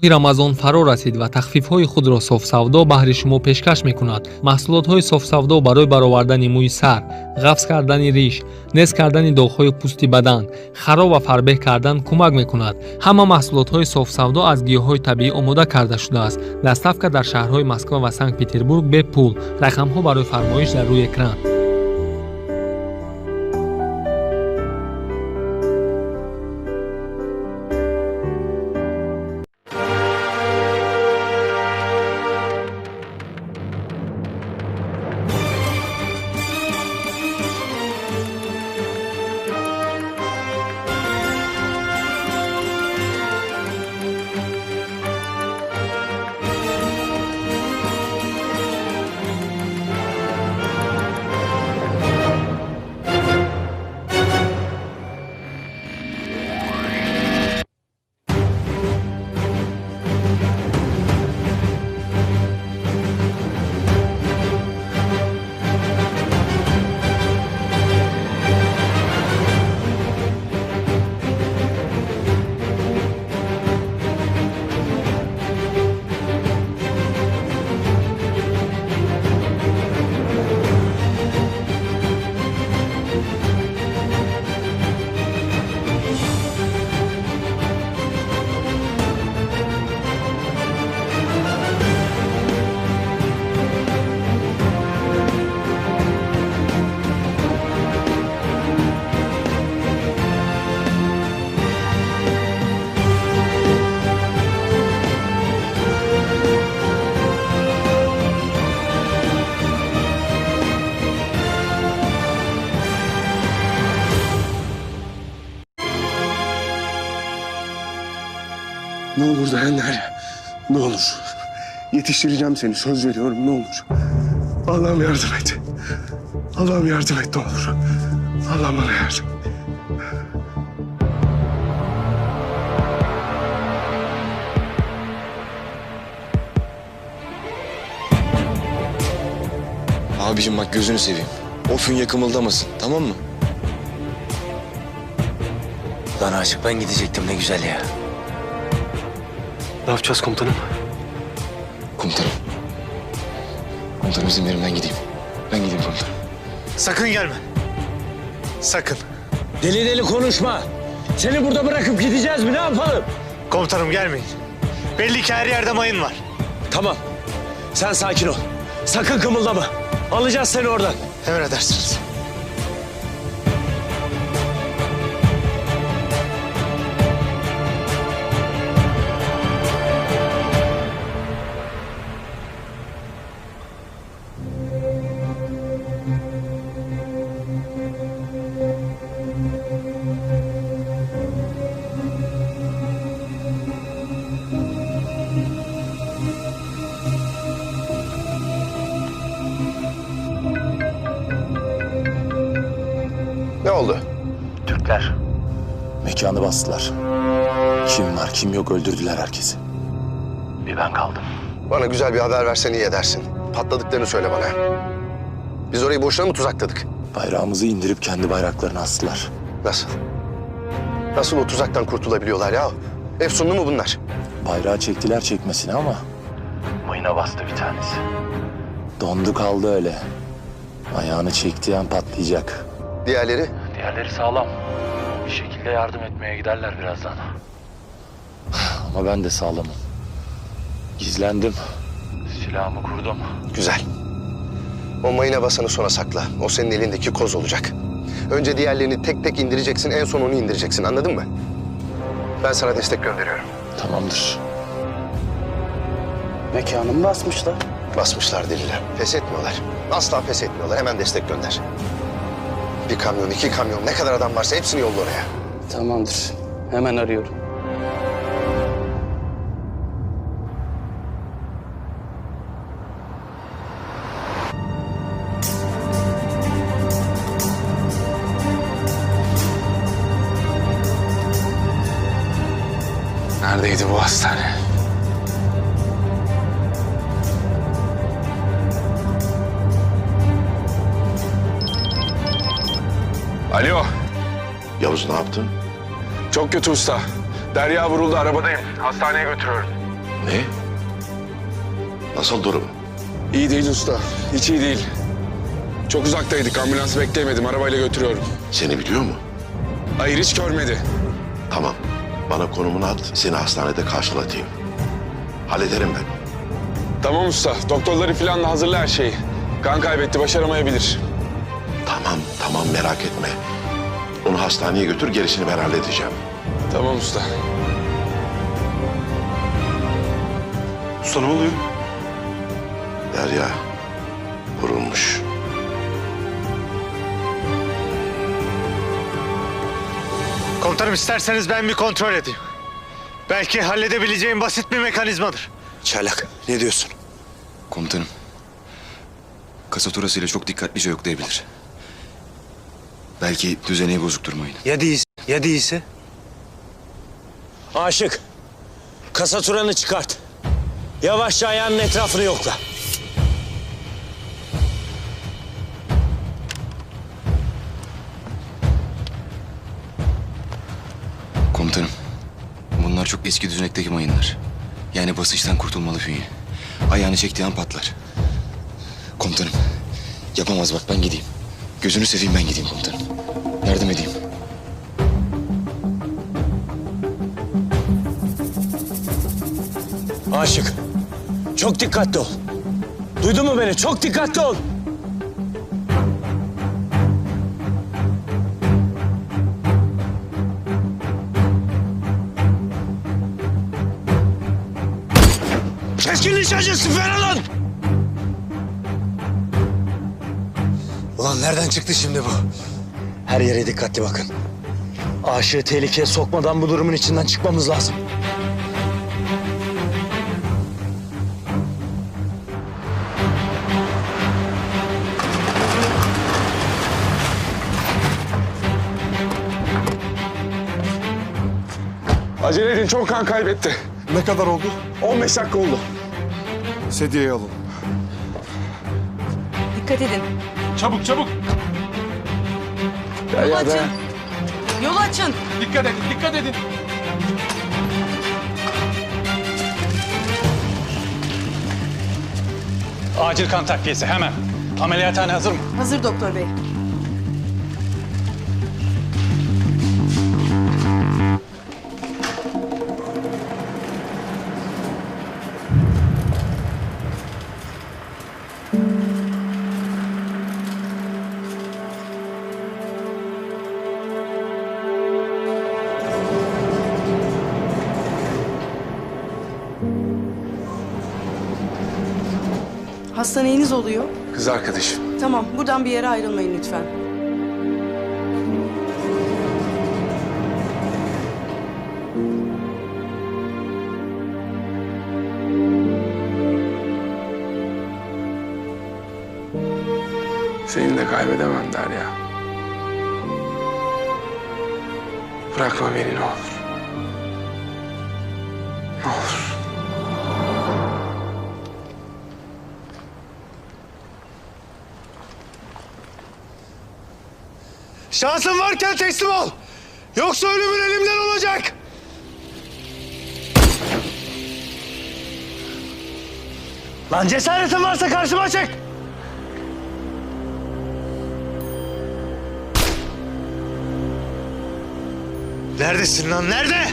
рамазон фаро расид ва тахфифҳои худро софсавдо баҳри шумо пешкаш мекунад. маҳсулотҳои софсавдо барои баровардани мӯи сар, ғафз кардани риш, нез кардани доғҳои пӯсти бадан, хароб ва фарбеҳ кардан кӯмак мекунад. ҳама маҳсулотҳои софсавдо аз гиёҳҳои табиӣ омода карда шудааст. доставка дар шаҳрҳои Москва ва Санкт-Петербург бе пул. рақамҳо барои фармоиш дар рӯи экран. Ne olur dayan Derya. Ne olur. Yetiştireceğim seni. Söz veriyorum ne olur. Allah'ım yardım et. Allah'ım yardım et ne olur. Allah'ım bana yardım et. Abicim bak gözünü seveyim. O fünye kımıldamasın, tamam mı? Lan Aşık, ben gidecektim, ne güzel ya. Ne yapacağız komutanım? Komutanım. Komutanım izin verin ben gideyim. Ben gideyim komutanım. Sakın gelme. Sakın. Deli deli konuşma. Seni burada bırakıp gideceğiz mi, ne yapalım? Komutanım gelmeyin. Belli ki her yerde mayın var. Tamam. Sen sakin ol. Sakın kımıldama. Alacağız seni oradan. Emredersiniz. Ne oldu? Türkler. Mekanı bastılar. Kim var kim yok öldürdüler herkesi. Bir ben kaldım. Bana güzel bir haber versen iyi edersin. Patladıklarını söyle bana. Biz orayı boşuna mı tuzakladık? Bayrağımızı indirip kendi bayraklarını astılar. Nasıl? Nasıl o tuzaktan kurtulabiliyorlar ya? Efsunlu mu bunlar? Bayrağı çektiler çekmesine ama mayına bastı bir tanesi. Dondu kaldı öyle. Ayağını çektiği an patlayacak. Diğerleri? Diğerleri sağlam. Bir şekilde yardım etmeye giderler birazdan. Ama ben de sağlamım. Gizlendim. Silahımı kurdum. Güzel. O mayına basanı sona sakla. O senin elindeki koz olacak. Önce diğerlerini tek tek indireceksin, en son onu indireceksin. Anladın mı? Ben sana destek gönderiyorum. Tamamdır. Mekanımı basmışlar. Basmışlar deliler. Pes etmiyorlar. Asla pes etmiyorlar. Hemen destek gönder. Bir kamyon, 2 kamyon, ne kadar adam varsa hepsini yolla oraya. Tamamdır. Hemen arıyorum. Neredeydi bu hastane? Alo. Yavuz ne yaptın? Çok kötü usta. Derya vuruldu, arabadayım. Hastaneye götürüyorum. Ne? Nasıl durum? İyi değil usta. Hiç iyi değil. Çok uzaktaydık. Ambulansı bekleyemedim. Arabayla götürüyorum. Seni biliyor mu? Hayır, hiç görmedi. Tamam. Bana konumunu at. Seni hastanede karşılatayım. Hallederim ben. Tamam usta. Doktorları falan da hazırla her şeyi. Kan kaybetti. Başaramayabilir. Tamam merak etme. Onu hastaneye götür, gerisini ben halledeceğim. Tamam usta. Usta ne oluyor? Derya vurulmuş. Komutanım isterseniz ben bir kontrol edeyim. Belki halledebileceğim basit bir mekanizmadır. Çaylak ne diyorsun? Komutanım. Kasaturasıyla çok dikkatlice yoklayabilir. Belki düzeneyi bozuktur mayın. Ya değilse? Aşık. Kasaturanı çıkart. Yavaşça ayağının etrafını yokla. Komutanım. Bunlar çok eski düzenekteki mayınlar. Yani basınçtan kurtulmalı fünye. Ayağını çektiği an patlar. Komutanım. Yapamaz bak ben gideyim. Gözünü seveyim ben gideyim komutanım. Yardım edeyim. Aşık. Çok dikkatli ol. Duydun mu beni? Çok dikkatli ol. Keskin nişancı siper alın! Ulan nereden çıktı şimdi bu? Her yere dikkatli bakın. Aşığı tehlikeye sokmadan bu durumun içinden çıkmamız lazım. Acele edin. Çok kan kaybetti. Ne kadar oldu? 15 dakika oldu. Sedyeyi alın. Dikkat edin. Çabuk çabuk. Yol açın. Yol açın. Dikkat edin, dikkat edin. Acil kan takviyesi hemen. Ameliyathane hazır mı? Hazır doktor bey. Hasta neyiniz oluyor? Kız arkadaşım. Tamam, buradan bir yere ayrılmayın lütfen. Seni de kaybedemem Derya. Bırakma beni ne olur. Ne olur. Şansın varken teslim ol. Yoksa ölümün elimden olacak. Lan cesaretin varsa karşıma çık. Neredesin lan? Nerede?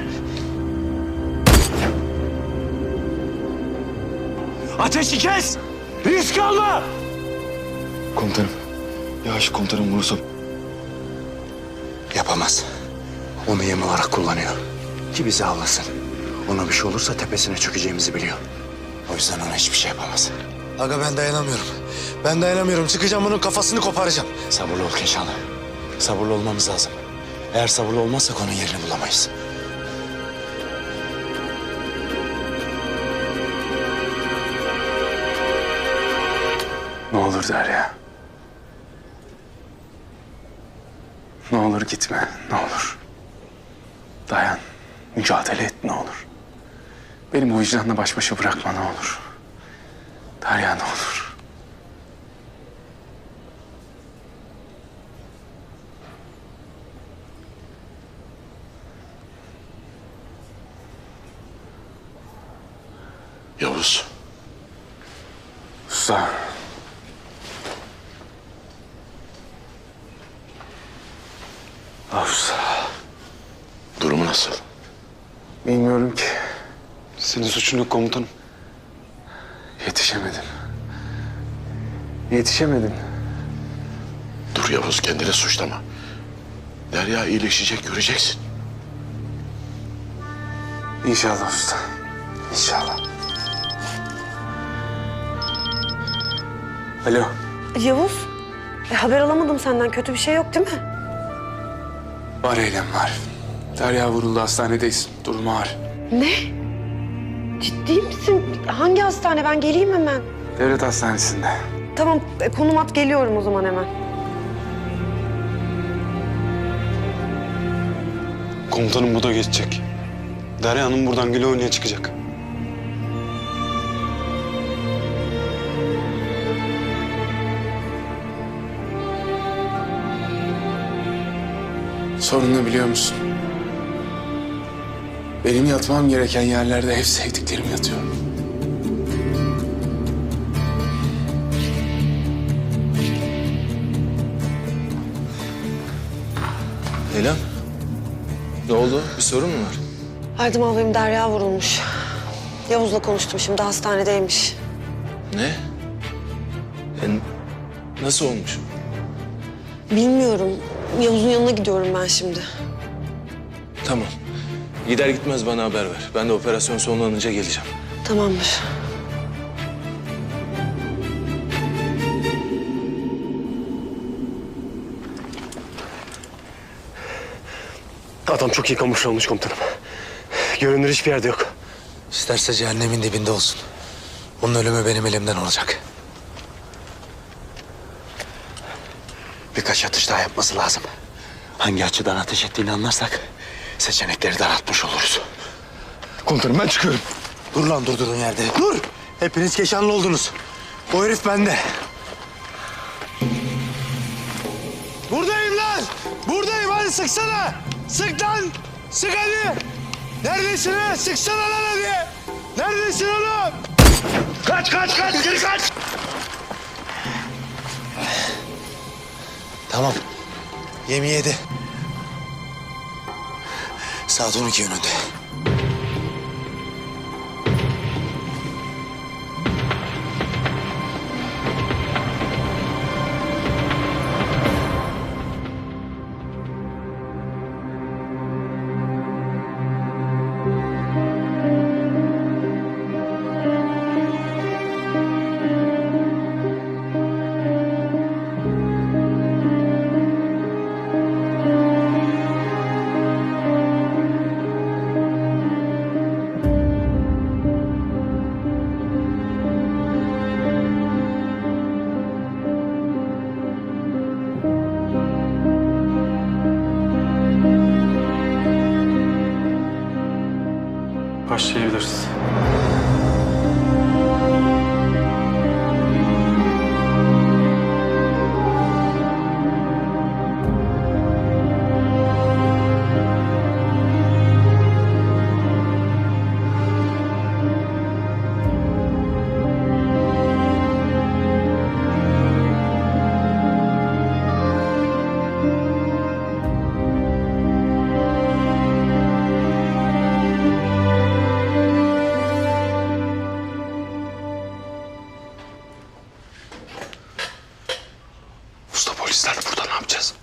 Ateşi kes! Risk alma! Komutanım. Ya şu komutanım vurursa... Yapamaz. Onu yem olarak kullanıyor. Ki bizi avlasın. Ona bir şey olursa tepesine çökeceğimizi biliyor. O yüzden ona hiçbir şey yapamaz. Aga ben dayanamıyorum. Ben dayanamıyorum. Çıkacağım bunun kafasını koparacağım. Sabırlı ol Keşanlı. Sabırlı olmamız lazım. Eğer sabırlı olmazsak onun yerini bulamayız. Ne olur Derya. Ne olur gitme. Ne olur. Dayan. Mücadele et ne olur. Beni bu vicdanla baş başa bırakma ne olur. Derya ne olur. Yavuz. Usta. Usta. Durumu nasıl? Bilmiyorum ki. Senin suçun yok komutanım. Yetişemedim. Yetişemedim. Dur Yavuz, kendini suçlama. Derya iyileşecek, göreceksin. İnşallah usta. İnşallah. Alo. Yavuz, haber alamadım senden. Kötü bir şey yok değil mi? Var Eylem var. Derya vuruldu, hastanedeyiz. Durumu ağır. Ne? Ciddi misin? Hangi hastane? Ben geleyim hemen. Devlet hastanesinde. Tamam, konum at, geliyorum o zaman hemen. Komutanım bu da geçecek. Derya Hanım buradan güle oynaya çıkacak. Sorun ne biliyor musun? Benim yatmam gereken yerlerde hep sevdiklerim yatıyor. Eylem. Ne oldu? Bir sorun mu var? Erdem abim Derya vurulmuş. Yavuz'la konuştum, şimdi hastanedeymiş. Ne? Nasıl olmuş? Bilmiyorum. Yavuz'un yanına gidiyorum ben şimdi. Tamam. Gider gitmez bana haber ver. Ben de operasyon sonlanınca geleceğim. Tamamdır. Adam çok iyi kamufle olmuş komutanım. Görünür hiçbir yerde yok. İsterse cehennemin dibinde olsun. Onun ölümü benim elimden olacak. Birkaç atış daha yapması lazım. Hangi açıdan ateş ettiğini anlarsak seçenekleri daraltmış oluruz. Komutanım ben çıkıyorum. Dur lan durduğun yerde. Dur! Hepiniz Keşanlı oldunuz. O herif bende. Buradayım lan! Buradayım, hadi sıksana! Sık lan! Sık hadi! Neredesin ha? Sıksana lan hadi! Neredesin oğlum? Kaç, geri kaç! Tamam. Yemi yedi. Saat 12 yönünde. Başlayabiliriz. Usta, polisler burada ne yapacağız?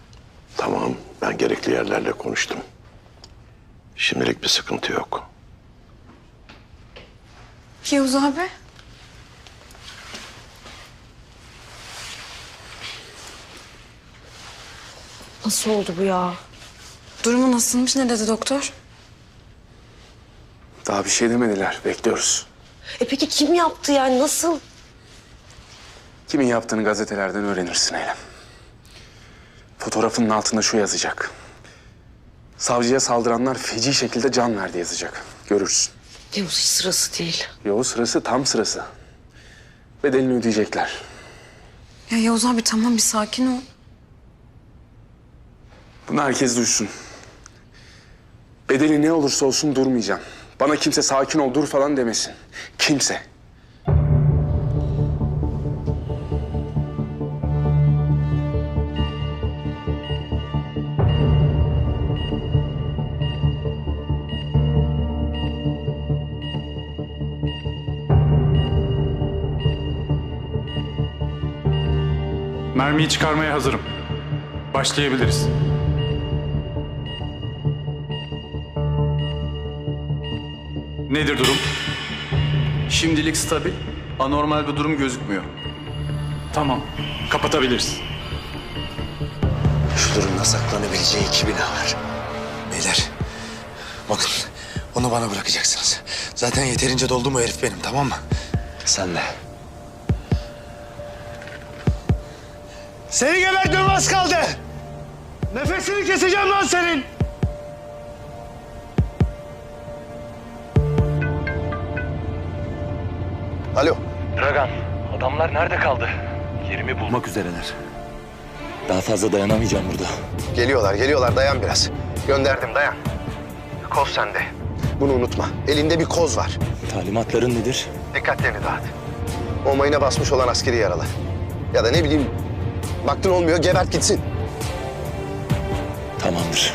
Tamam, ben gerekli yerlerle konuştum. Şimdilik bir sıkıntı yok. Yavuz abi. Nasıl oldu bu ya? Durumu nasılmış, ne dedi doktor? Daha bir şey demediler. Bekliyoruz. Peki kim yaptı yani? Nasıl? Kimin yaptığını gazetelerden öğrenirsin Eylem. Fotoğrafının altında şu yazacak: savcıya saldıranlar feci şekilde can verdi yazacak. Görürsün. Yavuz, hiç sırası değil. Yo, sırası, tam sırası. Bedelini ödeyecekler. Ya Yavuz abi tamam, bir sakin ol. Bunu herkes duysun. Bedeli ne olursa olsun durmayacağım. Bana kimse sakin ol, dur falan demesin. Kimse. Mermiyi çıkarmaya hazırım. Başlayabiliriz. Nedir durum? Şimdilik stabil. Anormal bir durum gözükmüyor. Tamam. Kapatabiliriz. Şu durumda saklanabileceği 2 bina var. Beyler, bakın onu bana bırakacaksınız. Zaten yeterince doldu mu herif benim, tamam mı? Sen de. Seni gebertmem az kaldı. Nefesini keseceğim lan senin. Alo. Dragan, adamlar nerede kaldı? Yerimi bulmak üzereler. Daha fazla dayanamayacağım burada. Geliyorlar. Dayan biraz. Gönderdim, dayan. Koz sende. Bunu unutma. Elinde bir koz var. Talimatların nedir? Dikkatlerini dağıt. O mayına basmış olan askeri yaralı. Ya da ne bileyim, baktın olmuyor, gebert gitsin. Tamamdır.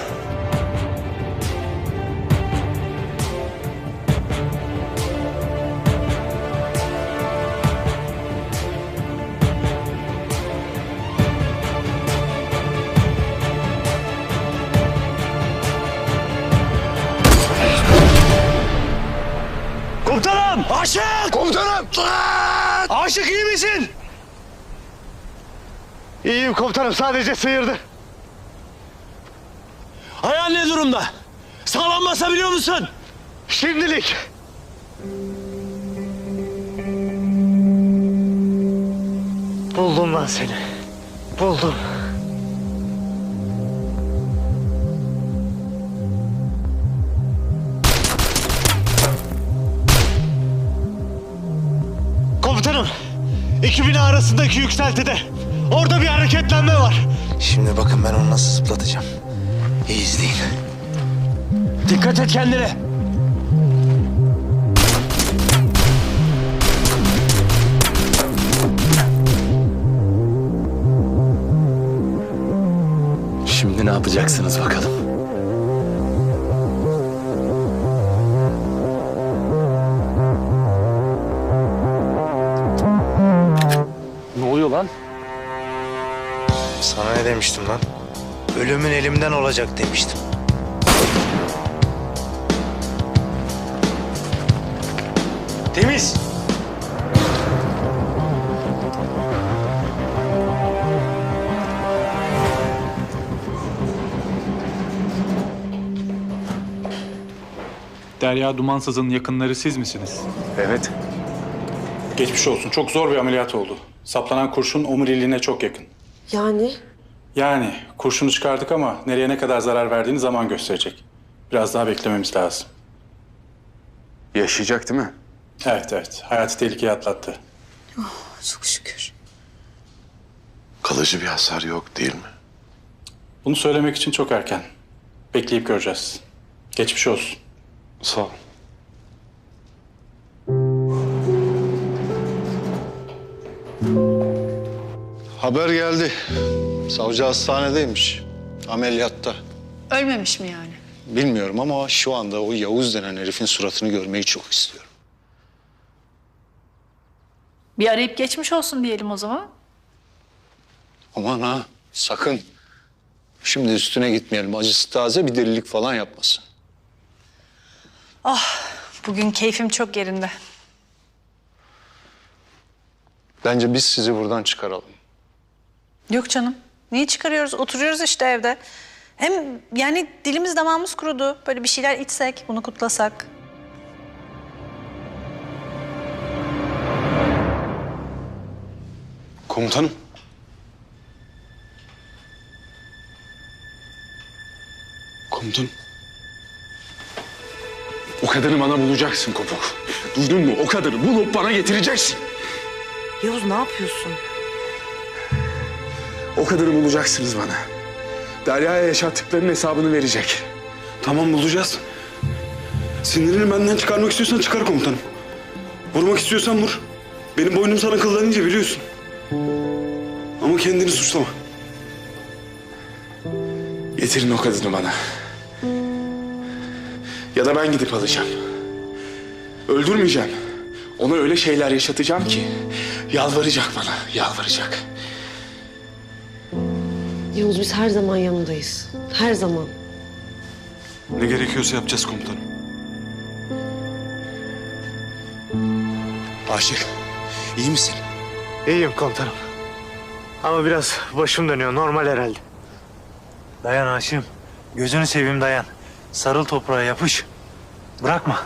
Komutanım! Aşık! Komutanım! Aşık iyi misin? İyiyim komutanım, sadece sıyırdı. Ayağın ne durumda? Sağlam basabiliyor musun? Şimdilik. Buldum ben seni. Buldum. Komutanım, 2 bina arasındaki yükseltide. Orada bir hareketlenme var. Şimdi bakın ben onu nasıl zıplatacağım. İyi izleyin. Dikkat et kendine. Şimdi ne yapacaksınız bakalım? Ne oluyor lan? Sana ne demiştim lan? Ölümün elimden olacak demiştim. Temiz. Derya Dumansız'ın yakınları siz misiniz? Evet. Geçmiş olsun. Çok zor bir ameliyat oldu. Saplanan kurşun omuriliğine çok yakın. Yani Kurşunu çıkardık ama nereye ne kadar zarar verdiğini zaman gösterecek. Biraz daha beklememiz lazım. Yaşayacak değil mi? Evet. Hayati tehlikeyi atlattı. Çok şükür. Kalıcı bir hasar yok değil mi? Bunu söylemek için çok erken. Bekleyip göreceğiz. Geçmiş olsun. Sağ ol. Haber geldi. Savcı hastanedeymiş. Ameliyatta. Ölmemiş mi yani? Bilmiyorum ama şu anda o Yavuz denen herifin suratını görmeyi çok istiyorum. Bir arayıp geçmiş olsun diyelim o zaman. Aman ha, sakın. Şimdi üstüne gitmeyelim. Acısı taze, bir delilik falan yapmasın. Bugün keyfim çok yerinde. Bence biz sizi buradan çıkaralım. Yok canım. Niye çıkarıyoruz? Oturuyoruz işte evde. Hem yani dilimiz damağımız kurudu. Böyle bir şeyler içsek, bunu kutlasak. Komutanım. Komutanım. O kadını bana bulacaksın Kopuk. Duydun mu? O kadını bulup bana getireceksin. Yavuz ne yapıyorsun? O kadını bulacaksınız bana. Derya'ya yaşattıklarının hesabını verecek. Tamam bulacağız. Sinirini benden çıkarmak istiyorsan çıkar komutanım. Vurmak istiyorsan vur. Benim boynum sana kıllanınca biliyorsun. Ama kendini suçlama. Getirin o kadını bana. Ya da ben gidip alacağım. Öldürmeyeceğim. Ona öyle şeyler yaşatacağım ki yalvaracak bana, yalvaracak. Yavuz biz her zaman yanındayız. Her zaman. Ne gerekiyorsa yapacağız komutanım. Aşık, iyi misin? İyiyim komutanım. Ama biraz başım dönüyor. Normal herhalde. Dayan Haşim. Gözünü seveyim dayan. Sarıl toprağa yapış. Bırakma.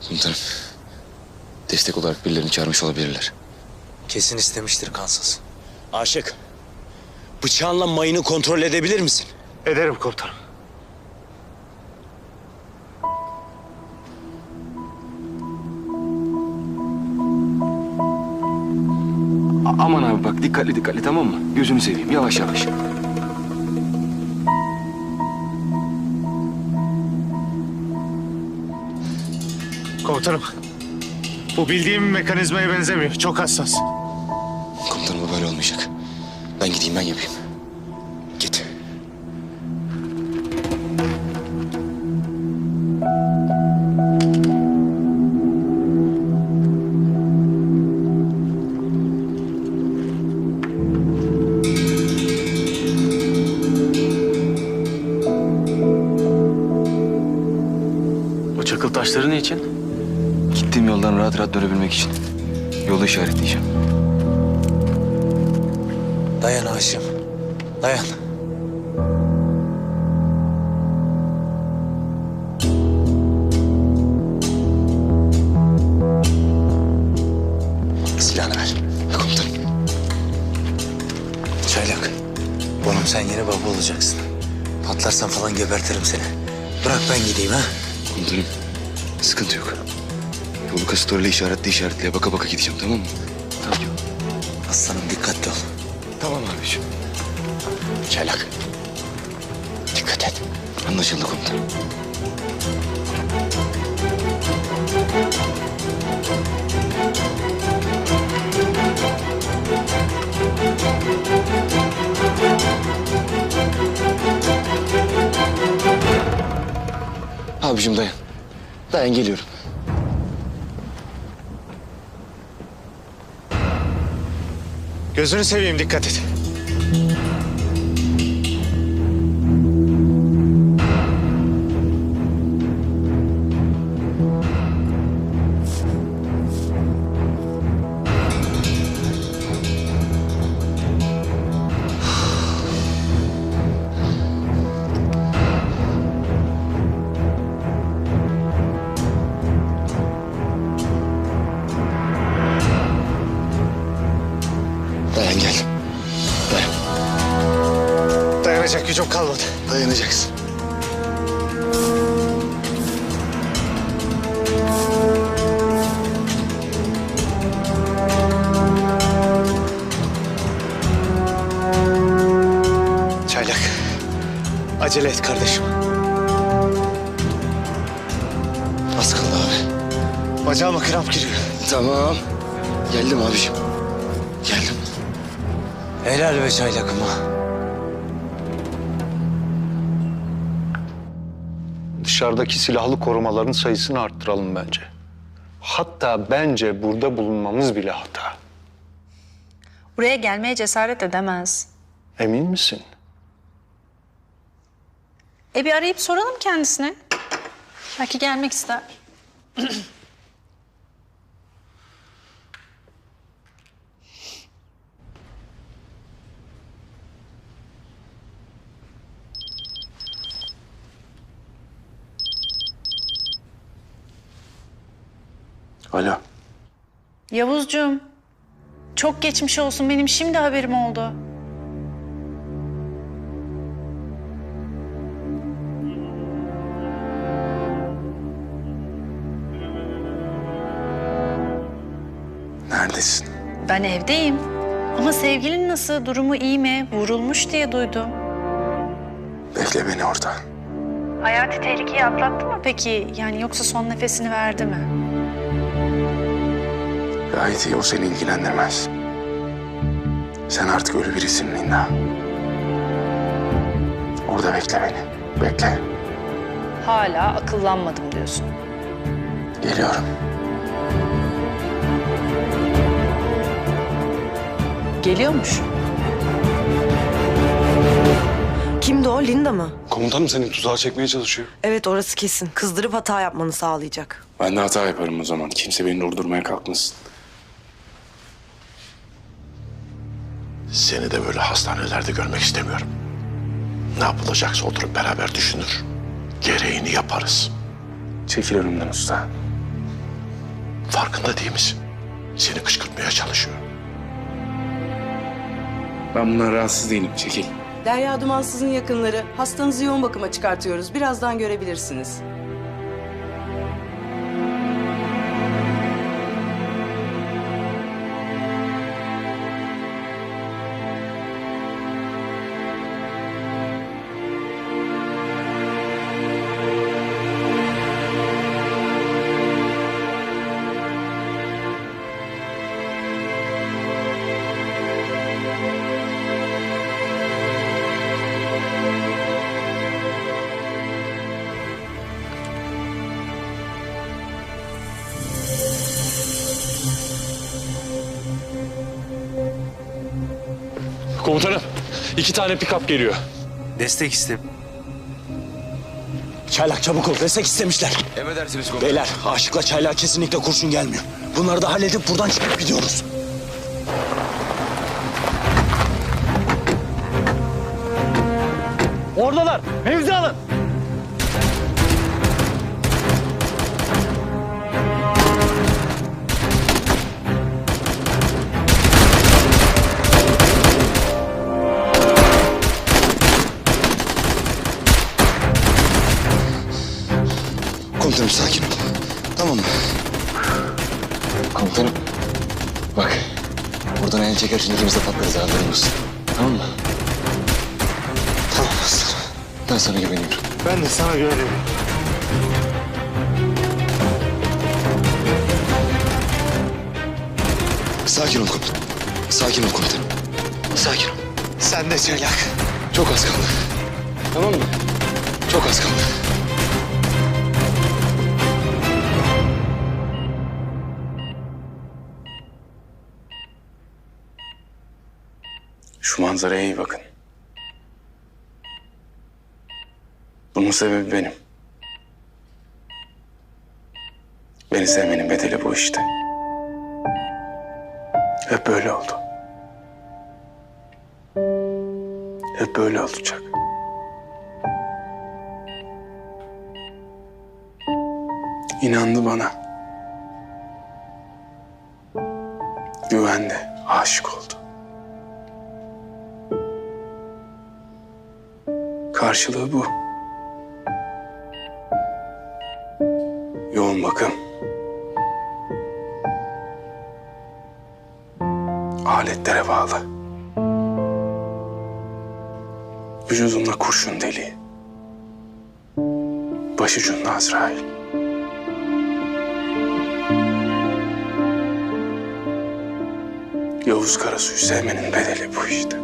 Komutanım. Destek olarak birilerini çağırmış olabilirler. Kesin istemiştir kansız. Aşık, bıçağınla mayını kontrol edebilir misin? Ederim komutanım. Aman abi bak dikkatli tamam mı? Gözünü seveyim yavaş yavaş. Komutanım. Bu bildiğim mekanizmaya benzemiyor. Çok hassas. Komutanım bu böyle olmayacak. Ben gideyim ben yapayım. Git. O çakıl taşları ne için? Gittiğim yoldan rahat rahat dönebilmek için. Yolu işaretleyeceğim. Dayan Haşim, dayan. Silahını ver. Komutanım. Çaylak, oğlum sen yeni baba olacaksın. Patlarsan falan gebertirim seni. Bırak ben gideyim ha. Komutanım. Sıkıntı yok. Yolu kasıtlarıyla işaretleye baka baka gideceğim tamam mı? Tamam. Aslanım dikkatli ol. Tamam abiciğim. Çaylak. Dikkat et. Anlaşıldı komutanım. Abiciğim dayan. Dayan geliyorum. Gözünü seveyim dikkat et. Dayan gel. Dayan. Dayanacak gücüm kalmadı. Dayanacaksın. Çaylak. Acele et kardeşim. Az kaldı abi. Bacağıma kramp giriyor. Tamam. Geldim abiciğim. Geldim. Helal be çaylakıma. Dışarıdaki silahlı korumaların sayısını arttıralım bence. Hatta bence burada bulunmamız bile hata. Buraya gelmeye cesaret edemez. Emin misin? Bir arayıp soralım kendisine. Belki gelmek ister. Alo. Yavuzcuğum, çok geçmiş olsun. Benim şimdi haberim oldu. Neredesin? Ben evdeyim. Ama sevgilin nasıl? Durumu iyi mi? Vurulmuş diye duydum. Bekle beni orada. Hayati tehlikeyi atlattı mı peki? Yani yoksa son nefesini verdi mi? Gayet iyi, o seni ilgilendirmez. Sen artık ölü birisin Linda. Orada bekle beni. Bekle. Hala akıllanmadım diyorsun. Geliyorum. Geliyormuş. Kimdi o? Linda mı? Komutanım seni tuzağa çekmeye çalışıyor. Evet, orası kesin. Kızdırıp hata yapmanı sağlayacak. Ben de hata yaparım o zaman. Kimse beni durdurmaya kalkmasın. Seni de böyle hastanelerde görmek istemiyorum. Ne yapılacaksa oturup beraber düşünür. Gereğini yaparız. Çekil önümden usta. Farkında değil misin? Seni kışkırtmaya çalışıyor. Ben bundan rahatsız değilim. Çekil. Derya Dumansız'ın yakınları. Hastanızı yoğun bakıma çıkartıyoruz. Birazdan görebilirsiniz. Komutanım, 2 tane pick-up geliyor. Destek istem. Çaylak çabuk ol. Destek istemişler. Emredersiniz komutanım. Beyler Aşık'la Çaylak'a kesinlikle kurşun gelmiyor. Bunları da halledip buradan çıkıp gidiyoruz. Oradalar. Mevzi alın. Komutanım sakin ol. Tamam mı? Komutanım. Bak. Buradan el çekersin ikimiz de patlarız, haberin olsun. Tamam mı? Tamam aslanım. Ben sana güveniyorum. Ben de sana güveniyorum. Sakin ol komutanım. Sakin ol komutanım. Sakin ol. Sen de Çaylak. Çok az kaldı. Tamam mı? Çok az kaldı. Şu manzaraya iyi bakın. Bunun sebebi benim. Beni sevmenin bedeli bu işte. Hep böyle oldu. Hep böyle olacak. İnandı bana. Güvendi, aşık oldu. Karşılığı bu. Yoğun bakım. Aletlere bağlı. Vücudumda kurşun deliği. Başucunda Azrail. Yavuz Karasu'yu sevmenin bedeli bu işte.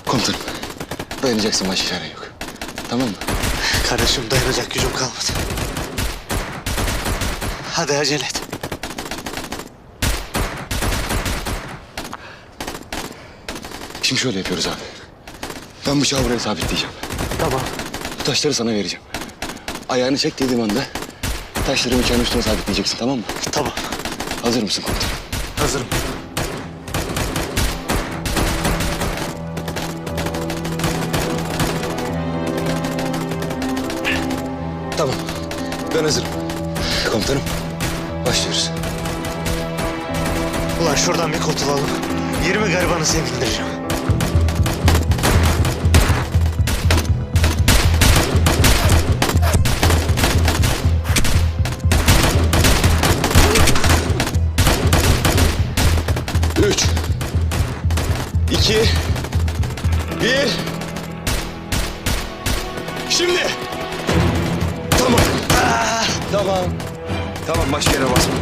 Komutanım. Dayanacaksın, başka çare yok. Tamam mı? Kardeşim, dayanacak gücüm kalmadı. Hadi acele et. Şimdi şöyle yapıyoruz abi. Ben bıçağı buraya sabitleyeceğim. Tamam. Bu taşları sana vereceğim. Ayağını çek dediğim anda taşları bıçağın üstüne sabitleyeceksin, tamam mı? Tamam. Hazır mısın komutanım? Hazırım. Ben hazırım. Komutanım, başlıyoruz. Ulan şuradan bir kurtulalım. 20 garibanı sevindireceğim. Üç, iki, bir. Şimdi. Tamam. Tamam. Tamam, başka yere basma.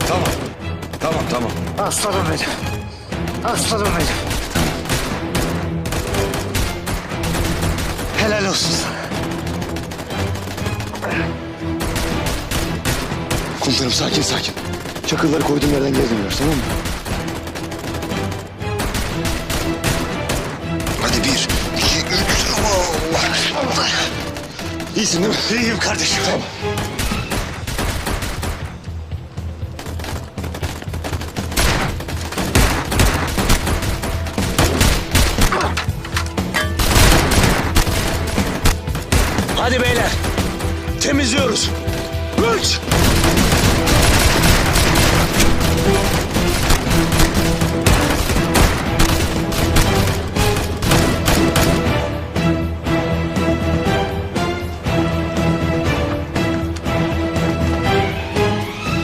Tamam. Tamam. Aslanım benim. Aslanım benim. Helal olsun sana. Komutanım sakin. Çakılları koyduğum yerden geri dönüyoruz, tamam mı? Hadi 1, 2, 3. Allah. İyisin değil mi? İyiyim kardeşim. Tamam. Hadi beyler. Temizliyoruz. 3.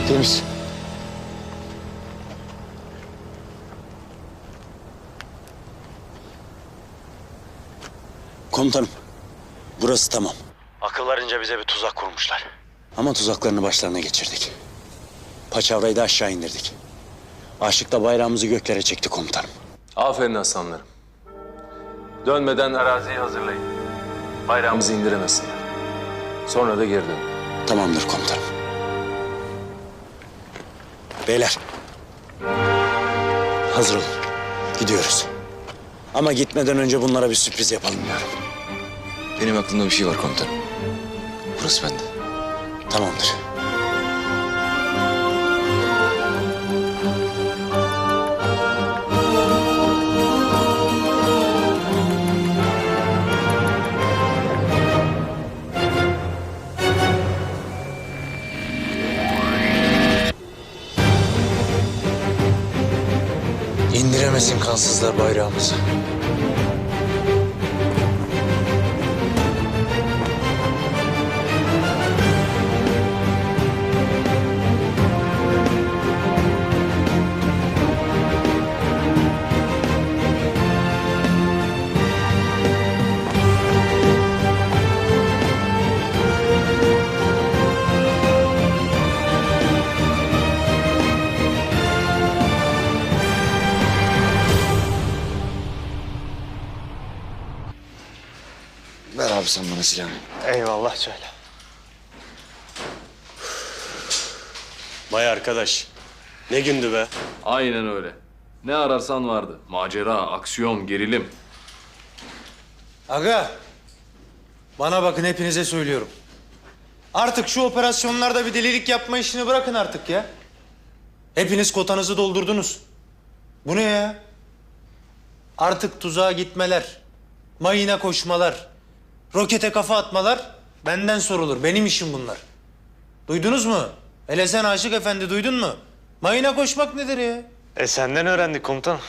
Temiz. Komutanım. Burası tamam. Akıllarınca bize bir tuzak kurmuşlar. Ama tuzaklarını başlarına geçirdik. Paçavrayı da aşağı indirdik. Aşıkla bayrağımızı göklere çekti komutanım. Aferin aslanlarım. Dönmeden araziyi hazırlayın. Bayrağımızı indiremesinler. Sonra da geri dönün. Tamamdır komutanım. Beyler. Hazır olun. Gidiyoruz. Ama gitmeden önce bunlara bir sürpriz yapalım diyorum. Benim aklımda bir şey var komutanım. Burası bende. Tamamdır. İndiremesin kansızlar bayrağımızı. Ver abi sen bana silahını. Eyvallah söyle. Vay arkadaş. Ne gündü be. Aynen öyle. Ne ararsan vardı. Macera, aksiyon, gerilim. Aga, bana bakın hepinize söylüyorum. Artık şu operasyonlarda bir delilik yapma işini bırakın artık ya. Hepiniz kotanızı doldurdunuz. Bu ne ya? Artık tuzağa gitmeler, mayına koşmalar, rokete kafa atmalar benden sorulur. Benim işim bunlar. Duydunuz mu? Hele sen Aşık Efendi duydun mu? Mayına koşmak nedir ya? Senden öğrendik komutanım.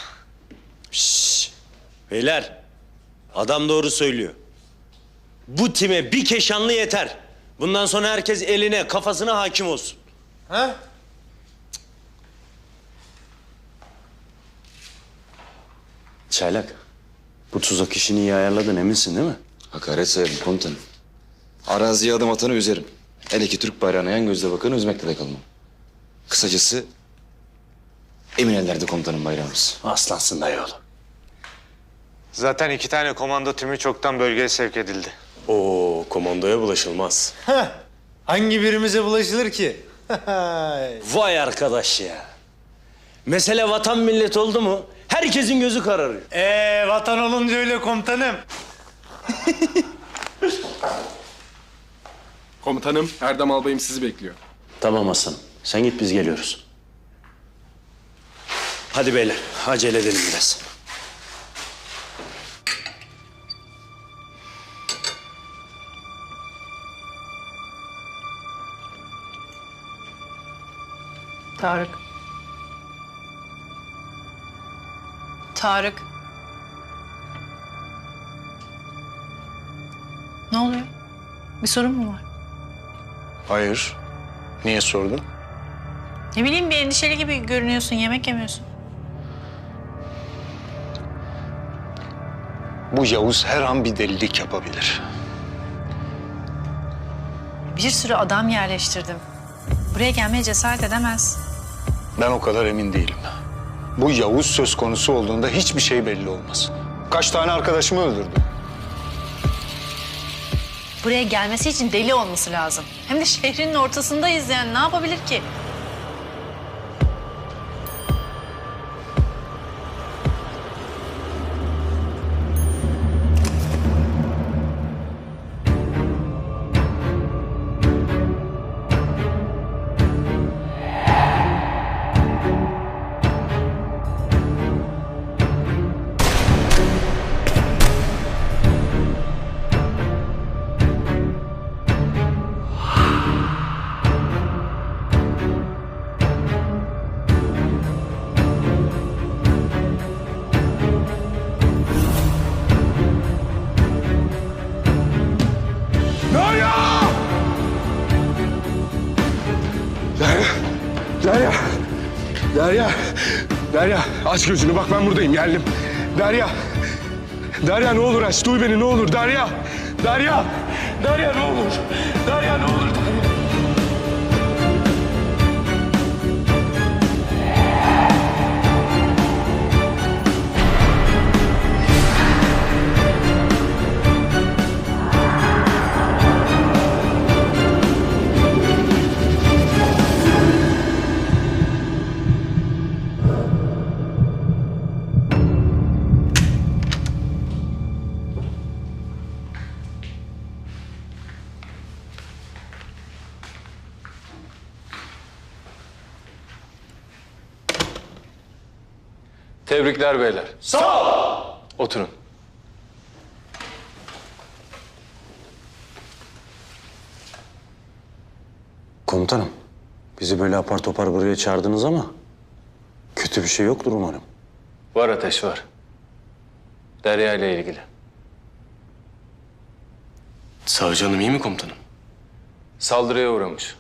Beyler, adam doğru söylüyor. Bu time bir keşanlı yeter. Bundan sonra herkes eline, kafasına hakim olsun. Ha? Çaylak, bu tuzak işini iyi ayarladın eminsin değil mi? Hakaret sayarım komutanım. Araziye adım atanı üzerim. Hele ki Türk bayrağına yan gözle bakanı üzmekle de kalmam. Kısacası emin ellerde komutanım bayrağımız. Aslansın dayıoğlu. Zaten 2 tane komando timi çoktan bölgeye sevk edildi. Oo, komandoya bulaşılmaz. Heh, hangi birimize bulaşılır ki? Vay arkadaş ya. Mesele vatan millet oldu mu herkesin gözü kararıyor. Vatan olunca öyle komutanım. Komutanım, Erdem Albayım sizi bekliyor. Tamam Hasan, sen git biz geliyoruz. Hadi beyler, acele edelim biraz. Tarık. Tarık. Ne oluyor? Bir sorun mu var? Hayır. Niye sordun? Ne bileyim, bir endişeli gibi görünüyorsun. Yemek yemiyorsun. Bu Yavuz her an bir delilik yapabilir. Bir sürü adam yerleştirdim. Buraya gelmeye cesaret edemez. Ben o kadar emin değilim. Bu Yavuz söz konusu olduğunda hiçbir şey belli olmaz. Kaç tane arkadaşımı öldürdü. Buraya gelmesi için deli olması lazım. Hem de şehrinin ortasındayız yani. Ne yapabilir ki? Derya! Derya! Derya aç gözünü, bak ben buradayım, geldim. Derya! Derya ne olur aç, duy beni ne olur Derya! Derya! Derya ne olur! Derya ne olur! Tebrikler beyler. Sağ ol. Oturun. Komutanım, bizi böyle apar topar buraya çağırdınız ama kötü bir şey yoktur umarım. Var Ateş, var. Derya ile ilgili. Savcı hanım iyi mi komutanım? Saldırıya uğramış.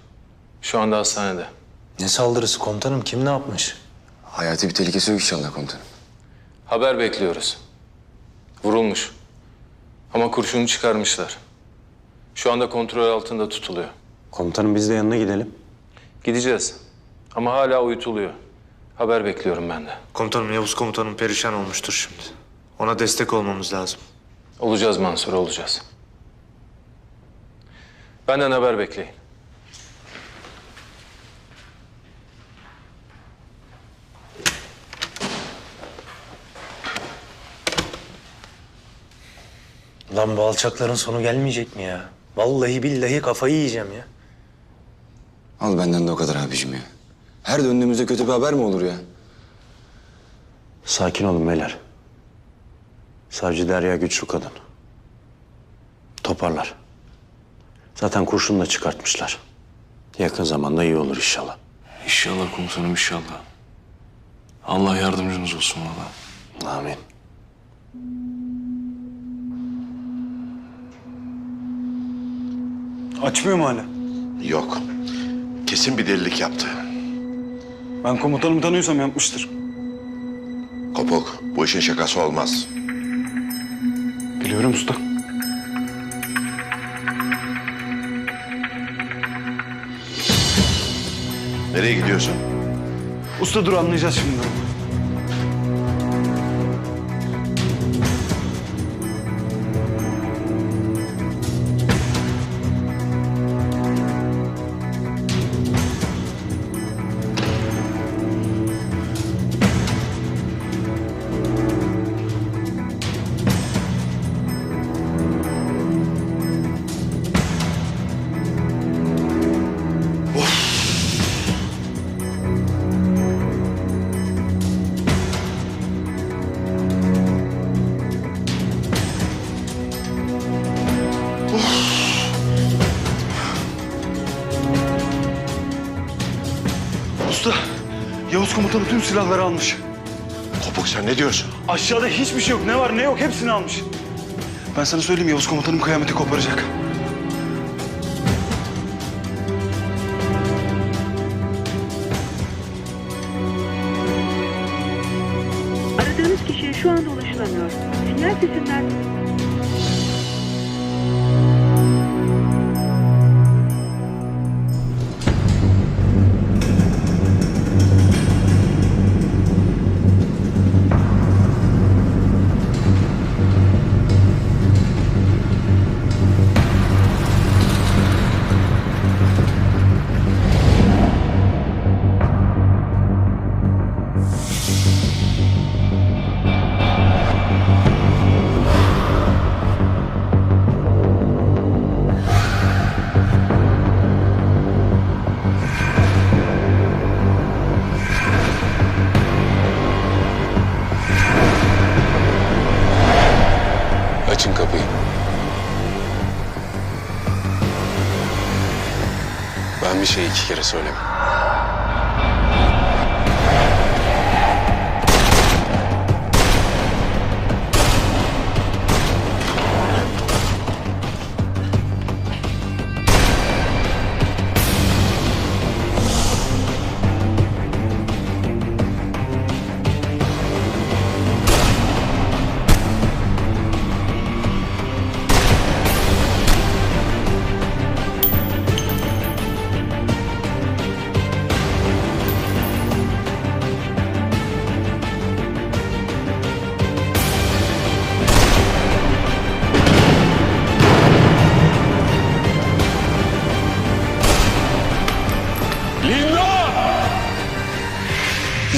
Şu anda hastanede. Ne saldırısı komutanım? Kim ne yapmış? Hayati bir tehlikesi yok inşallah komutanım. Haber bekliyoruz. Vurulmuş. Ama kurşunu çıkarmışlar. Şu anda kontrol altında tutuluyor. Komutanım biz de yanına gidelim. Gideceğiz. Ama hala uyutuluyor. Haber bekliyorum ben de. Komutanım, Yavuz komutanım perişan olmuştur şimdi. Ona destek olmamız lazım. Olacağız Mansur, olacağız. Benden haber bekleyin. Lan bu alçakların sonu gelmeyecek mi ya? Vallahi billahi kafayı yiyeceğim ya. Al benden de o kadar abicim ya. Her döndüğümüzde kötü bir haber mi olur ya? Sakin olun beyler. Savcı Derya güçlü kadın. Toparlar. Zaten kurşunu da çıkartmışlar. Yakın zamanda iyi olur inşallah. İnşallah komutanım inşallah. Allah yardımcınız olsun valla. Amin. Açmıyor mu hala? Yok. Kesin bir delilik yaptı. Ben komutanımı tanıyorsam yapmıştır. Kopuk, bu işin şakası olmaz. Biliyorum usta. Nereye gidiyorsun? Usta dur, anlayacağız şimdi. Yavuz komutanı tüm silahları almış. Kopuk sen ne diyorsun? Aşağıda hiçbir şey yok. Ne var ne yok hepsini almış. Ben sana söyleyeyim, Yavuz komutanım kıyameti koparacak. Aradığınız kişiye şu anda ulaşılamıyor. Sinyal sesinden... Açın kapıyı. Ben bir şey 2 kere söylemem.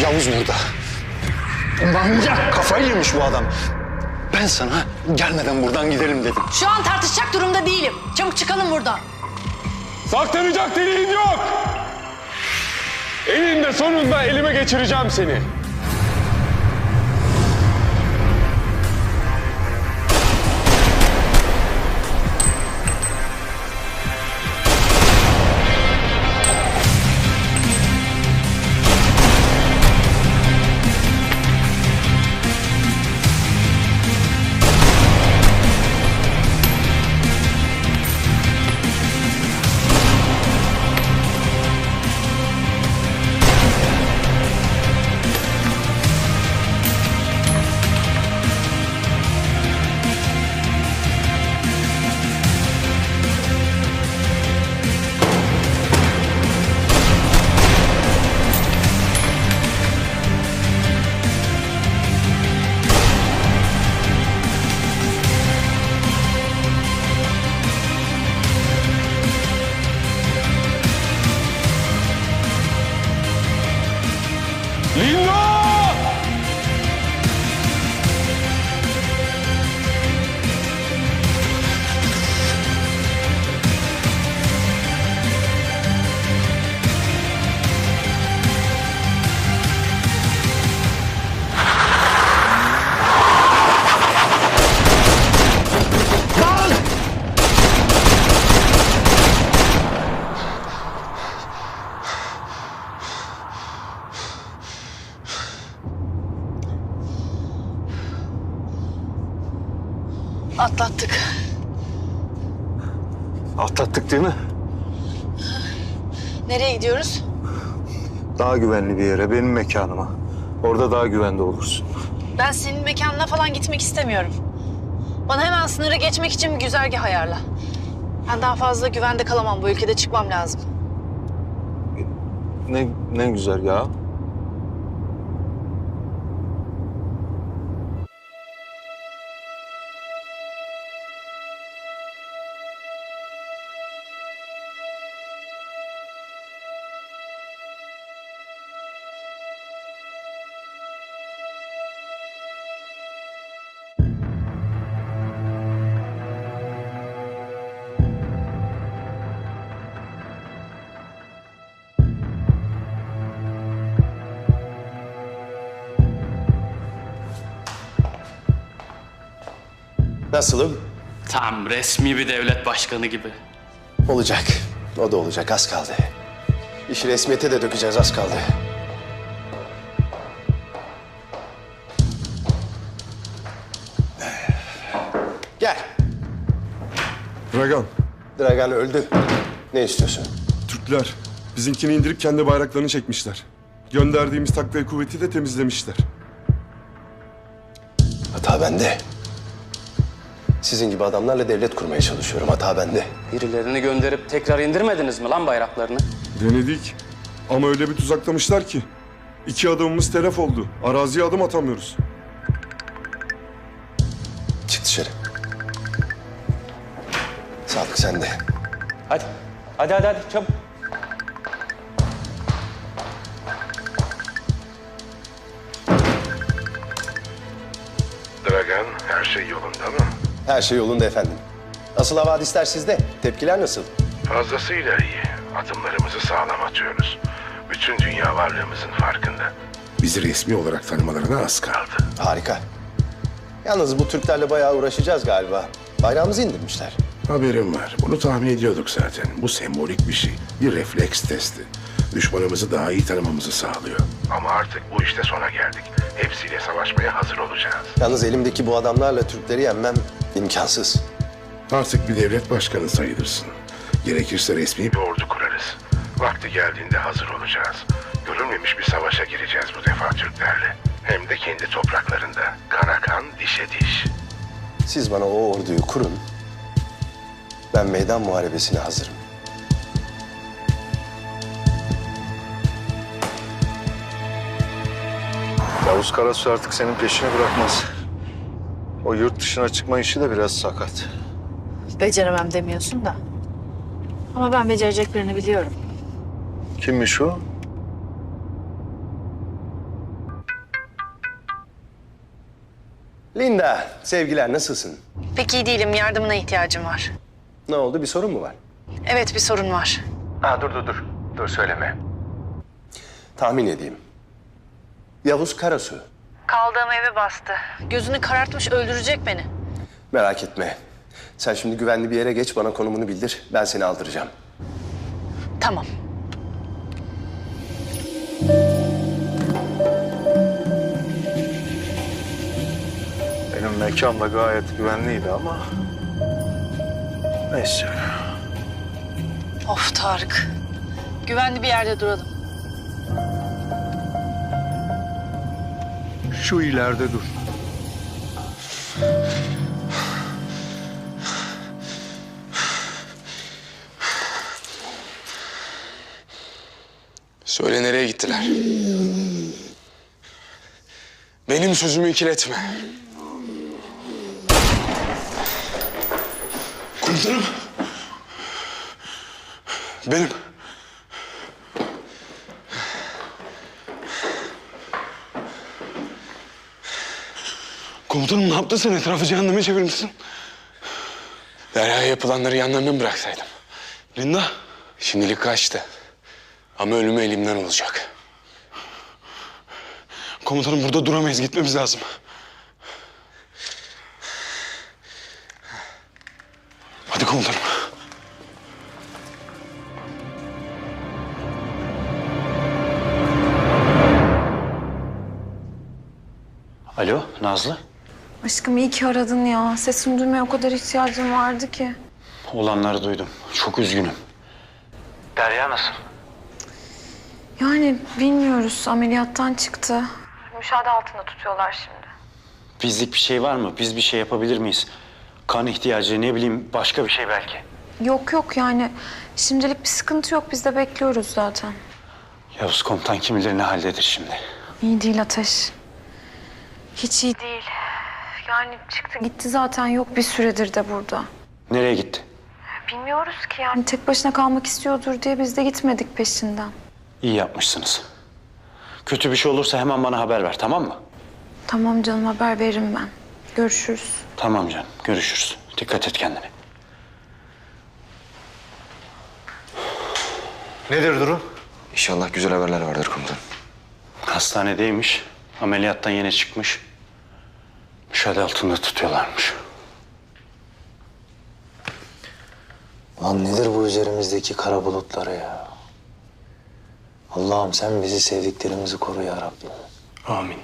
Yavuz burada. Manyak, kafayı yemiş bu adam. Ben sana gelmeden buradan gidelim dedim. Şu an tartışacak durumda değilim. Çabuk çıkalım buradan. Saklanacak deliğin yok. Eninde sonunda elime geçireceğim seni. Atlattık. Atlattık değil mi? Nereye gidiyoruz? Daha güvenli bir yere, benim mekanıma. Orada daha güvende olursun. Ben senin mekanına falan gitmek istemiyorum. Bana hemen sınırı geçmek için bir güzergah ayarla. Ben daha fazla güvende kalamam. Bu ülkede çıkmam lazım. Ne güzel ya. Nasılım? Tam resmi bir devlet başkanı gibi. Olacak. O da olacak. Az kaldı. İşi resmiyete de dökeceğiz. Az kaldı. Dragan. Dragan öldü. Ne istiyorsun? Türkler bizimkini indirip kendi bayraklarını çekmişler. Gönderdiğimiz takviye kuvveti de temizlemişler. Hata bende. Sizin gibi adamlarla devlet kurmaya çalışıyorum. Hata bende. Birilerini gönderip tekrar indirmediniz mi lan bayraklarını? Denedik ama öyle bir tuzaklamışlar ki. 2 adımımız telef oldu. Araziye adım atamıyoruz. Çık dışarı. Sadık sende. Hadi. Hadi çabuk. Dragan, her şey yolunda mı? Her şey yolunda efendim. Asıl havadisler sizde. Tepkiler nasıl? Fazlasıyla iyi. Adımlarımızı sağlam atıyoruz. Bütün dünya varlığımızın farkında. Bizi resmi olarak tanımalarına az kaldı. Harika. Yalnız bu Türklerle bayağı uğraşacağız galiba. Bayrağımızı indirmişler. Haberim var. Bunu tahmin ediyorduk zaten. Bu sembolik bir şey. Bir refleks testi. Düşmanımızı daha iyi tanımamızı sağlıyor. Ama artık bu işte sona geldik. Hepsiyle savaşmaya hazır olacağız. Yalnız elimdeki bu adamlarla Türkleri yenmem imkansız. Artık bir devlet başkanı sayılırsın. Gerekirse resmi bir ordu kurarız. Vakti geldiğinde hazır olacağız. Görülmemiş bir savaşa gireceğiz bu defa Türklerle. Hem de kendi topraklarında. Kana kan, dişe diş. Siz bana o orduyu kurun. Ben meydan muharebesine hazırım. Yavuz Karasu artık senin peşini bırakmaz. O yurt dışına çıkma işi de biraz sakat. Beceremem demiyorsun da. Ama ben becerecek birini biliyorum. Kimmiş o? Linda, sevgiler nasılsın? Pek iyi değilim. Yardımına ihtiyacım var. Ne oldu, bir sorun mu var? Evet, bir sorun var. Dur. Dur söyleme. Tahmin edeyim. Yavuz Karasu. Kaldığım eve bastı. Gözünü karartmış, öldürecek beni. Merak etme. Sen şimdi güvenli bir yere geç, bana konumunu bildir. Ben seni aldıracağım. Tamam. Benim mekan da gayet güvenliydi ama... Neyse. Of Tarık. Güvenli bir yerde duralım. Şu ileride dur. Söyle nereye gittiler? Benim sözümü ikiletme. Komutanım. Benim. Komutanım ne yaptın sen? Etrafı cehenneme çevirmişsin. Derya'ya yapılanları yanlarına mı bıraksaydım? Linda? Şimdilik kaçtı. Ama ölümü elimden olacak. Komutanım burada duramayız. Gitmemiz lazım. Hadi komutanım. Alo Nazlı. Aşkım iyi ki aradın ya. Sesini duymaya o kadar ihtiyacım vardı ki. Olanları duydum. Çok üzgünüm. Derya nasıl? Yani bilmiyoruz. Ameliyattan çıktı. Müşahede altında tutuyorlar şimdi. Bizlik bir şey var mı? Biz bir şey yapabilir miyiz? Kan ihtiyacı, ne bileyim başka bir şey belki. Yok yani. Şimdilik bir sıkıntı yok. Biz de bekliyoruz zaten. Yavuz komutan kim bilir ne haldedir şimdi. İyi değil Ateş. Hiç iyi değil. Yani çıktı gitti zaten, yok bir süredir de burada. Nereye gitti? Bilmiyoruz ki yani. Tek başına kalmak istiyordur diye biz de gitmedik peşinden. İyi yapmışsınız. Kötü bir şey olursa hemen bana haber ver, tamam mı? Tamam canım, haber veririm ben. Görüşürüz. Tamam canım, görüşürüz. Dikkat et kendine. Nedir durum? İnşallah güzel haberler vardır komutanım. Hastanedeymiş. Ameliyattan yeni çıkmış. Müşahede altında tutuyorlarmış. Lan nedir bu üzerimizdeki kara bulutları ya? Allah'ım sen bizi, sevdiklerimizi koru ya Rabbim. Amin.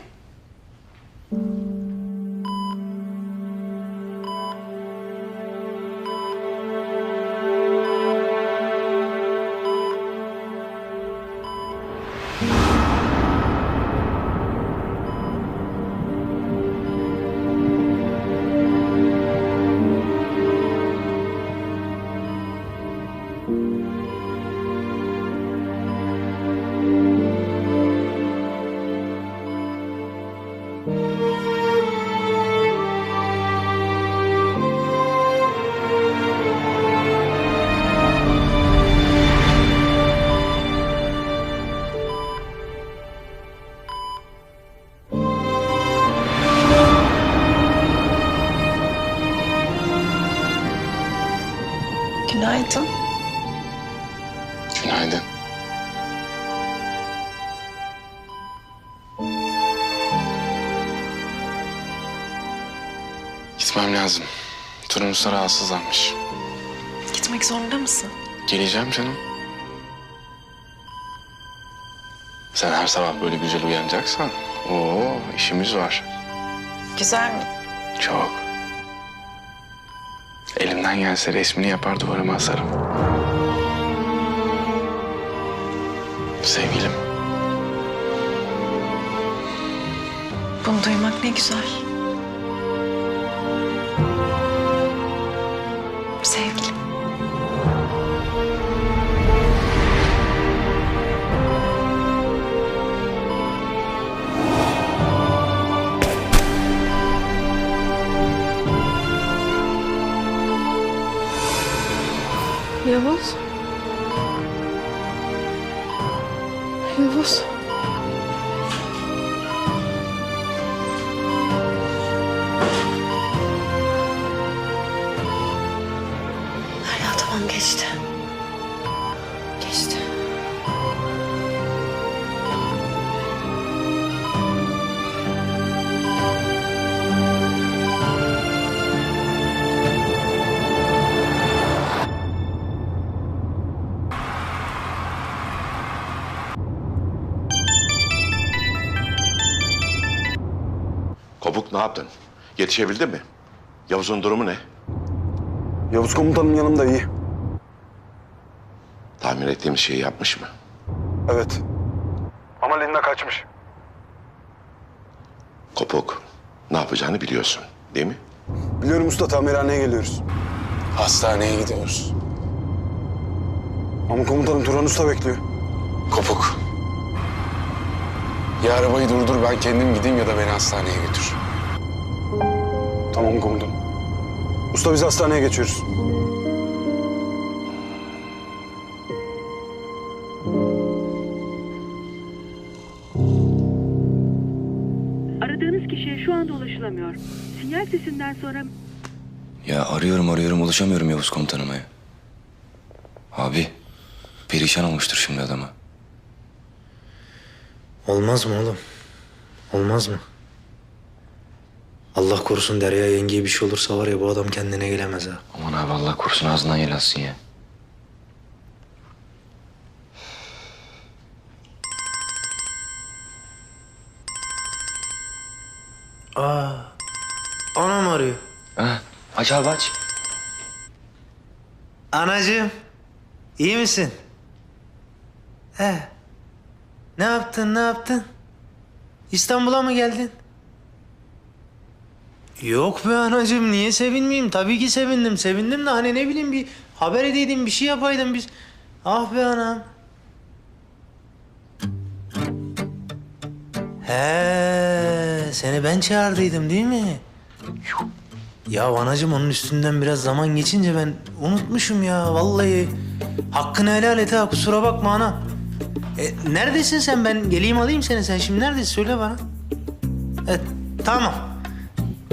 yaptın? Günaydın. Gitmem lazım. Turnus'a rahatsızlanmış. Gitmek zorunda mısın? Geleceğim canım. Sen her sabah böyle güzel uyanacaksan, işimiz var. Güzel mi? Çok. Elimden gelse resmini yapar duvarıma asarım. Sevgilim. Bunu duymak ne güzel. Sevgilim. Yavuz. Yavuz. Derya tamam geçti. Geçti. Kopuk ne yaptın? Yetişebildin mi? Yavuz'un durumu ne? Yavuz komutanım yanımda iyi. Tahmin ettiğimiz şeyi yapmış mı? Evet. Ama Linda kaçmış. Kopuk, ne yapacağını biliyorsun, değil mi? Biliyorum usta, tamirhaneye geliyoruz. Hastaneye gidiyoruz. Ama komutanım Turan Usta bekliyor. Kopuk. Ya arabayı durdur, ben kendim gideyim ya da beni hastaneye götür. Tamam komutanım. Usta biz hastaneye geçiyoruz. Aradığınız kişiye şu anda ulaşılamıyor. Sinyal sesinden sonra... Ya arıyorum ulaşamıyorum Yavuz komutanıma ya. Abi, perişan olmuştur şimdi adama. Olmaz mı oğlum? Olmaz mı? Allah korusun Derya yengeye bir şey olursa var ya bu adam kendine gelemez ha. Aman abi Allah korusun ağzından yel alsın ya. Anam arıyor. Ha, aç abi aç. Anacığım, iyi misin? He. Ne yaptın? İstanbul'a mı geldin? Yok be anacığım, niye sevinmeyeyim? Tabii ki sevindim. Sevindim de hani ne bileyim bir haber edeydim, bir şey yapaydım biz. Ah be anam. He, seni ben çağırdıydım değil mi? Ya anacığım onun üstünden biraz zaman geçince ben unutmuşum ya vallahi. Hakkını helal et ha, kusura bakma ana. Neredesin sen? Ben geleyim alayım seni. Sen şimdi neredesin? Söyle bana. Tamam.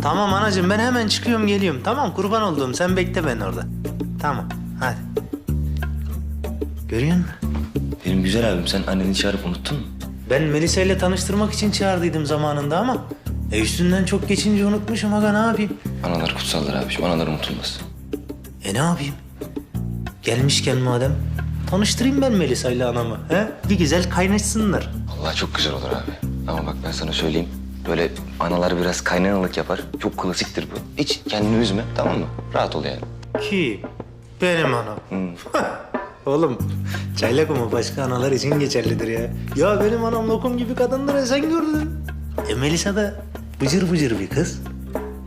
Tamam anacığım ben hemen çıkıyorum geliyorum. Tamam kurban olduğum sen bekle beni orada. Tamam hadi. Görüyor musun? Benim güzel abim sen anneni çağırıp unuttun mu? Ben Melisa ile tanıştırmak için çağırdıydım zamanında ama... üstünden çok geçince unutmuşum aga ne yapayım? Analar kutsaldır abiciğim, analar unutulmaz. Ne yapayım? Gelmişken madem tanıştırayım ben Melisa ile anamı. He? Bir güzel kaynaşsınlar. Allah çok güzel olur abi. Ama bak ben sana söyleyeyim. Böyle analar biraz kaynanalık yapar. Çok klasiktir bu. Hiç kendini üzme tamam mı? Rahat ol yani. Ki benim anam. Oğlum çaylak ama başka analar için geçerlidir ya. Ya benim anam lokum gibi kadındır ya sen gördün. Melisa da bıcır bıcır bir kız.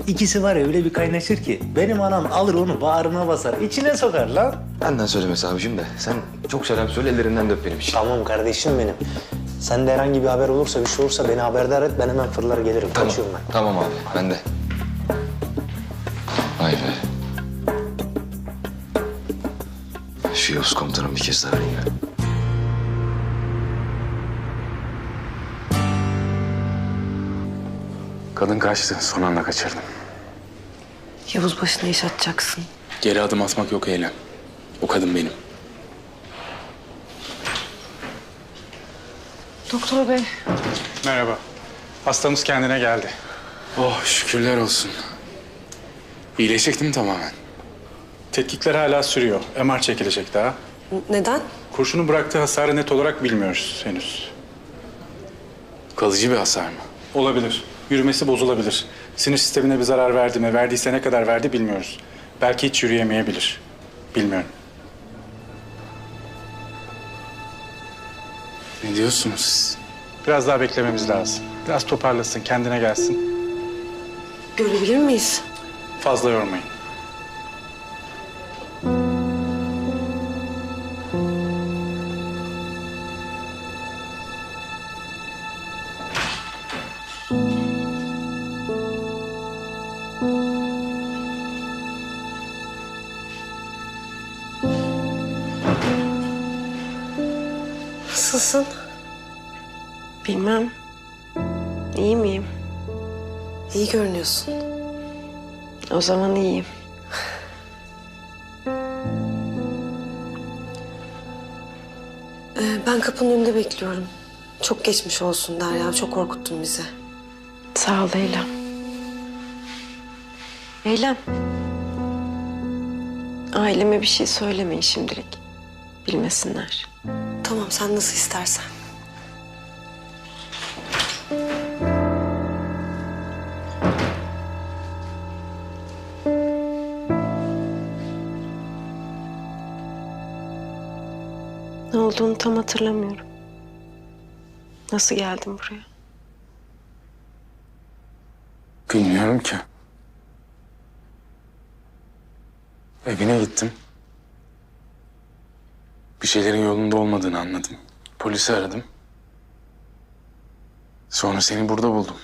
İkisi var ya öyle bir kaynaşır ki benim anam alır onu bağrına basar, içine sokar lan. Benden söylemesi abicim de sen çok selam söyle ellerinden de öp benim için. Tamam kardeşim benim. Sen de herhangi bir haber olursa bir şey olursa beni haberdar et ben hemen fırlar gelirim. Tamam. Kaçıyorum ben. Tamam abi ben de. Vay be. Şu Yavuz komutanım bir kez daha arayayım ya. Kadın kaçtı. Son anda kaçırdım. Yavuz başına iş atacaksın. Geri adım atmak yok Eylem. O kadın benim. Doktor bey. Merhaba. Hastamız kendine geldi. Oh şükürler olsun. İyileşecek değil mi tamamen? Tetkikler hala sürüyor. MR çekilecek daha. Neden? Kurşunun bıraktığı hasarı net olarak bilmiyoruz henüz. Kalıcı bir hasar mı? Olabilir. Yürümesi bozulabilir. Sinir sistemine bir zarar verdi mi? Verdiyse ne kadar verdi bilmiyoruz. Belki hiç yürüyemeyebilir. Bilmiyorum. Ne diyorsunuz siz? Biraz daha beklememiz lazım. Biraz toparlasın, kendine gelsin. Görebilir miyiz? Fazla yormayın. Nasılsın? Bilmem. İyi miyim? İyi görünüyorsun. O zaman iyiyim. Ben kapının önünde bekliyorum. Çok geçmiş olsun Derya. Çok korkuttun bizi. Sağ ol Eylem. Eylem. Aileme bir şey söylemeyin şimdilik. Bilmesinler. Tamam, sen nasıl istersen. Ne olduğunu tam hatırlamıyorum. Nasıl geldim buraya? Bilmiyorum ki. Evine gittim. Bir şeylerin yolunda olmadığını anladım. Polisi aradım. Sonra seni burada buldum.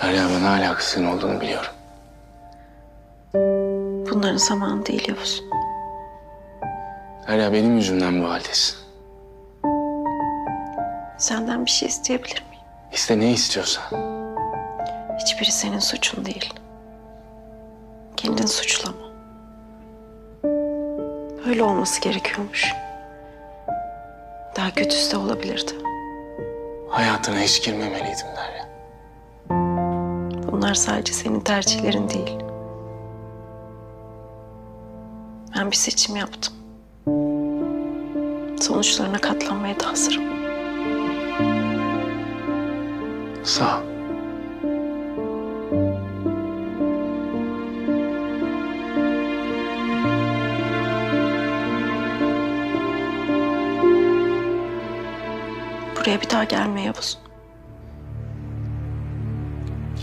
Derya, ben hala kızın olduğunu biliyorum. Bunların zamanı değil Yavuz. Derya, benim yüzümden bu haldesin. Senden bir şey isteyebilir miyim? İste, ne istiyorsan. Hiçbiri senin suçun değil. Kendini suçlama. Öyle olması gerekiyormuş. Daha kötüsü de olabilirdi. Hayatına hiç girmemeliydim Derya. Bunlar sadece senin tercihlerin değil. Ben bir seçim yaptım. Sonuçlarına katlanmaya da hazırım. Sağ ol. Buraya bir daha gelme Yavuz.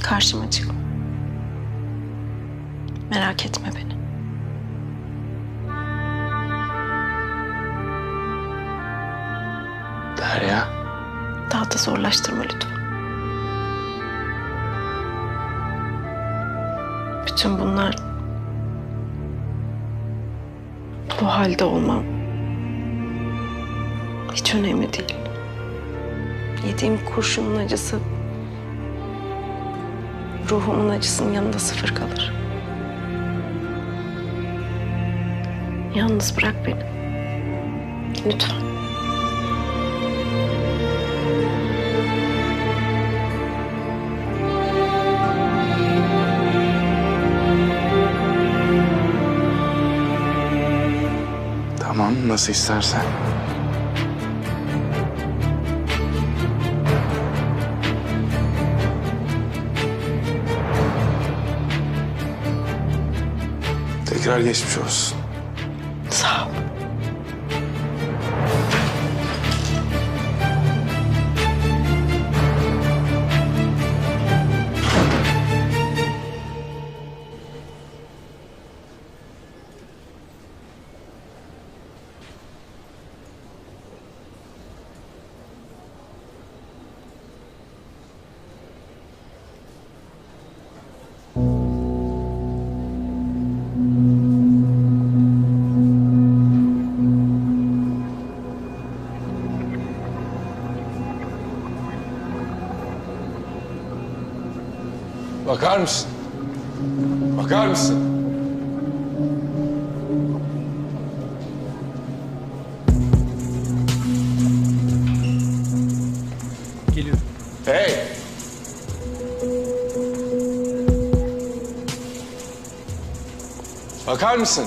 Karşıma çıkma. Merak etme beni. Derya. Daha da zorlaştırma lütfen. Bütün bunlar... bu halde olmam hiç önemli değil. Yediğim kurşunun acısı ruhumun acısının yanında sıfır kalır. Yalnız bırak beni. Lütfen. Tamam, nasıl istersen. Tekrar geçmiş olsun. Sağ ol. Bakar mısın? Bakar mısın? Geliyor. Hey! Bakar mısın?